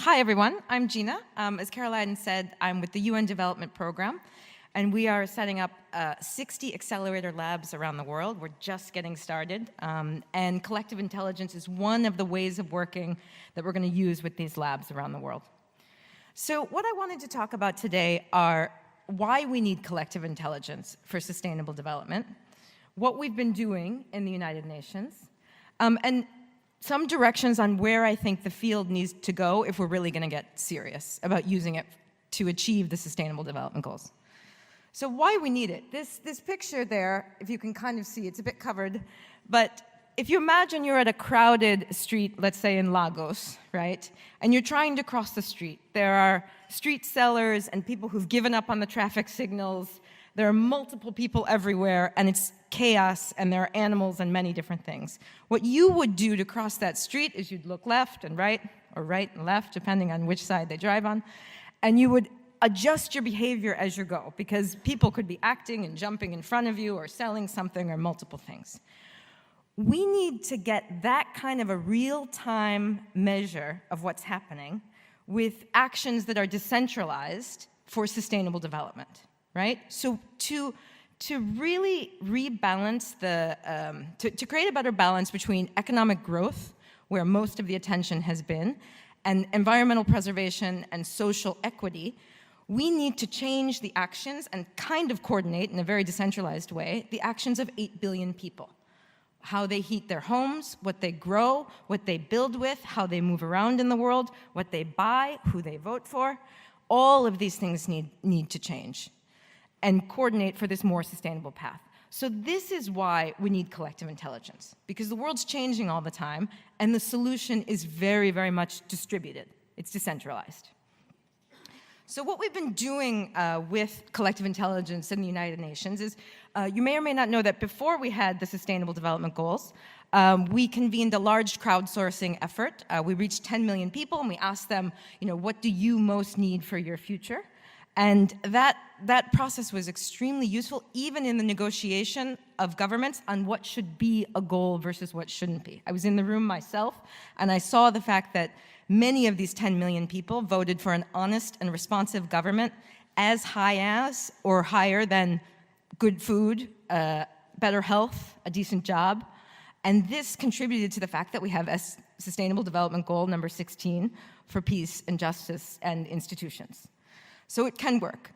Hi, everyone. I'm Gina. As Caroline said, I'm with the UN Development Program, and we are setting up 60 accelerator labs around the world. We're just getting started, and collective intelligence is one of the ways of working that we're going to use with these labs around the world. So what I wanted to talk about today are why we need collective intelligence for sustainable development, what we've been doing in the United Nations, and some directions on where I think the field needs to go if we're really going to get serious about using it to achieve the Sustainable Development Goals. So why we need it. This picture there, if you can kind of see, it's a bit covered, but if you imagine you're at a crowded street, let's say in Lagos, right, and you're trying to cross the street. There are street sellers and people who've given up on the traffic signals. There are multiple people everywhere, and it's chaos, and there are animals and many different things. What you would do to cross that street is you'd look left and right, or right and left, depending on which side they drive on, and you would adjust your behavior as you go, because people could be acting and jumping in front of you or selling something or multiple things. We need to get that kind of a real-time measure of what's happening with actions that are decentralized for sustainable development. Right? So to really rebalance to create a better balance between economic growth, where most of the attention has been, and environmental preservation and social equity, we need to change the actions and kind of coordinate in a very decentralized way the actions of 8 billion people. How they heat their homes, what they grow, what they build with, how they move around in the world, what they buy, who they vote for. All of these things need to change and coordinate for this more sustainable path. So this is why we need collective intelligence, because the world's changing all the time, and the solution is very, very much distributed. It's decentralized. So what we've been doing with collective intelligence in the United Nations is, you may or may not know that before we had the Sustainable Development Goals, we convened a large crowdsourcing effort. We reached 10 million people, and we asked them, what do you most need for your future? And that process was extremely useful, even in the negotiation of governments on what should be a goal versus what shouldn't be. I was in the room myself, and I saw the fact that many of these 10 million people voted for an honest and responsive government as high as or higher than good food, better health, a decent job. And this contributed to the fact that we have a Sustainable Development Goal number 16 for peace and justice and institutions. So it can work.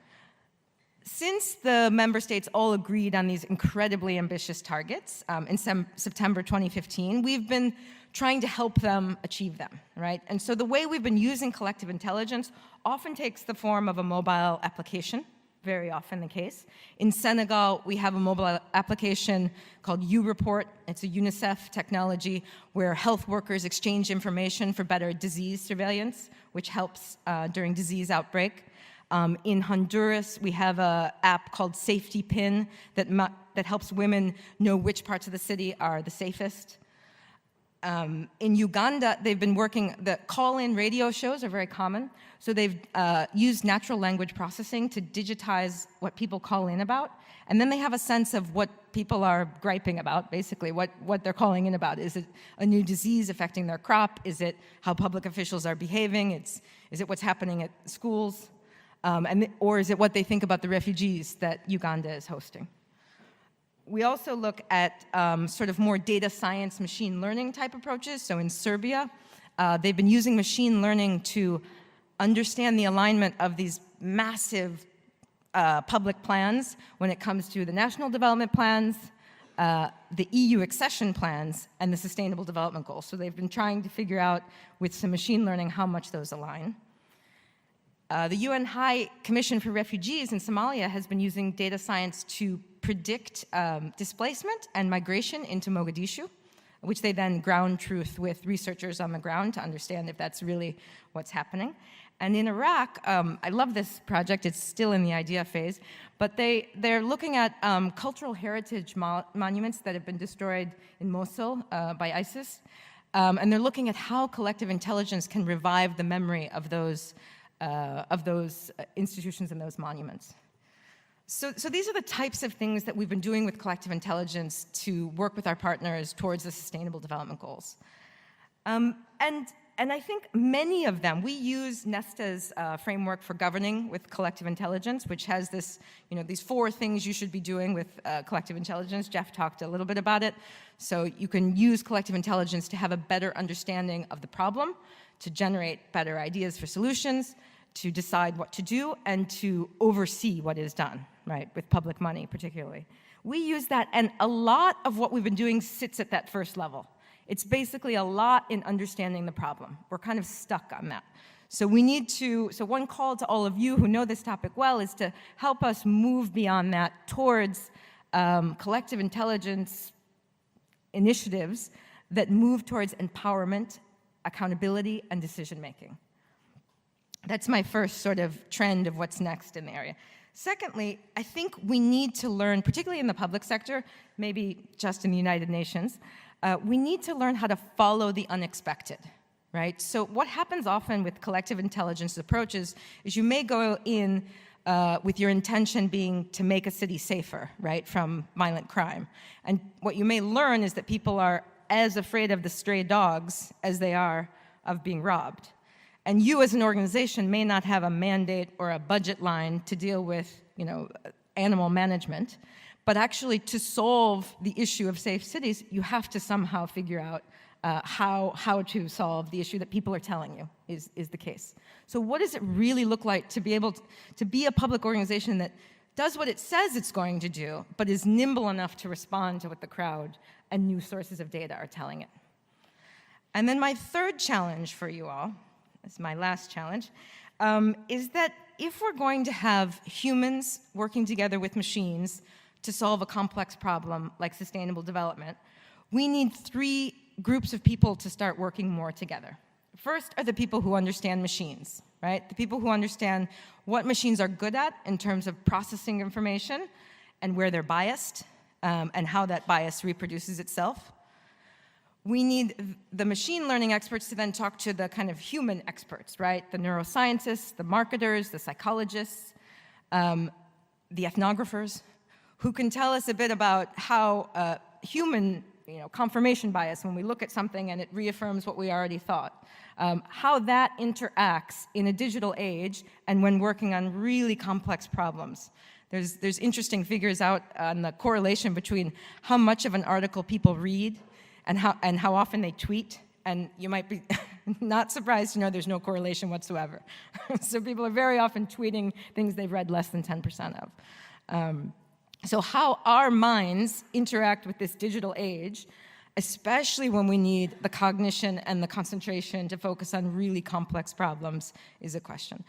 Since the member states all agreed on these incredibly ambitious targets in September 2015, we've been trying to help them achieve them, right? And so the way we've been using collective intelligence often takes the form of a mobile application, very often the case. In Senegal, we have a mobile application called U-Report. It's a UNICEF technology where health workers exchange information for better disease surveillance, which helps during disease outbreak. In Honduras, we have an app called Safety Pin that helps women know which parts of the city are the safest. In Uganda, they've been working, the call-in radio shows are very common, so they've used natural language processing to digitize what people call in about, and then they have a sense of what people are griping about, basically, what they're calling in about. Is it a new disease affecting their crop? Is it how public officials are behaving? Is it what's happening at schools? Or is it what they think about the refugees that Uganda is hosting? We also look at sort of more data science, machine learning type approaches. So in Serbia, they've been using machine learning to understand the alignment of these massive public plans when it comes to the national development plans, the EU accession plans, and the Sustainable Development Goals. So they've been trying to figure out with some machine learning how much those align. The UN High Commission for Refugees in Somalia has been using data science to predict displacement and migration into Mogadishu, which they then ground truth with researchers on the ground to understand if that's really what's happening. And in Iraq, I love this project, it's still in the idea phase, but they're looking at cultural heritage monuments that have been destroyed in Mosul by ISIS, and they're looking at how collective intelligence can revive the memory of those institutions and those monuments. So these are the types of things that we've been doing with collective intelligence to work with our partners towards the Sustainable Development Goals. And and I think many of them, we use NESTA's framework for governing with collective intelligence, which has this, these 4 things you should be doing with collective intelligence. Jeff talked a little bit about it. So you can use collective intelligence to have a better understanding of the problem, to generate better ideas for solutions, to decide what to do, and to oversee what is done, right, with public money particularly. We use that, and a lot of what we've been doing sits at that first level. It's basically a lot in understanding the problem. We're kind of stuck on that. So we need to, so one call to all of you who know this topic well is to help us move beyond that towards collective intelligence initiatives that move towards empowerment, accountability, and decision-making. That's my first sort of trend of what's next in the area. Secondly, I think we need to learn, particularly in the public sector, maybe just in the United Nations, we need to learn how to follow the unexpected, right? So what happens often with collective intelligence approaches is you may go in with your intention being to make a city safer, right, from violent crime. And what you may learn is that people are as afraid of the stray dogs as they are of being robbed. And you as an organization may not have a mandate or a budget line to deal with, animal management, but actually to solve the issue of safe cities, you have to somehow figure out how to solve the issue that people are telling you is the case. So what does it really look like to be able to be a public organization that does what it says it's going to do, but is nimble enough to respond to what the crowd and new sources of data are telling it? And then my third challenge for you all, this is my last challenge, is that if we're going to have humans working together with machines to solve a complex problem like sustainable development, we need 3 groups of people to start working more together. First are the people who understand machines, right? The people who understand what machines are good at in terms of processing information and where they're biased, and how that bias reproduces itself. We need the machine learning experts to then talk to the kind of human experts, right? The neuroscientists, the marketers, the psychologists, the ethnographers, who can tell us a bit about how human confirmation bias, when we look at something and it reaffirms what we already thought, how that interacts in a digital age and when working on really complex problems. There's interesting figures out on the correlation between how much of an article people read and how often they tweet, and you might be not surprised to know there's no correlation whatsoever. So people are very often tweeting things they've read less than 10% of. So how our minds interact with this digital age, especially when we need the cognition and the concentration to focus on really complex problems, is a question.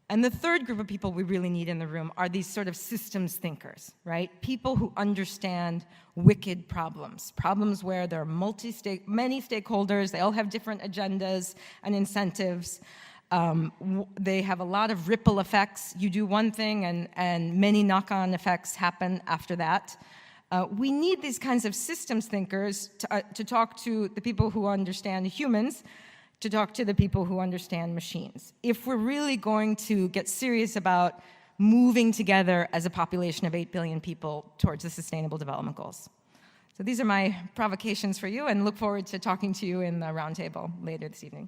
And the third group of people we really need in the room are these sort of systems thinkers, right? People who understand wicked problems, problems where there are many stakeholders, they all have different agendas and incentives. They have a lot of ripple effects. You do one thing and many knock-on effects happen after that. We need these kinds of systems thinkers to talk to the people who understand humans, to talk to the people who understand machines. If we're really going to get serious about moving together as a population of 8 billion people towards the Sustainable Development Goals. So these are my provocations for you, and look forward to talking to you in the roundtable later this evening.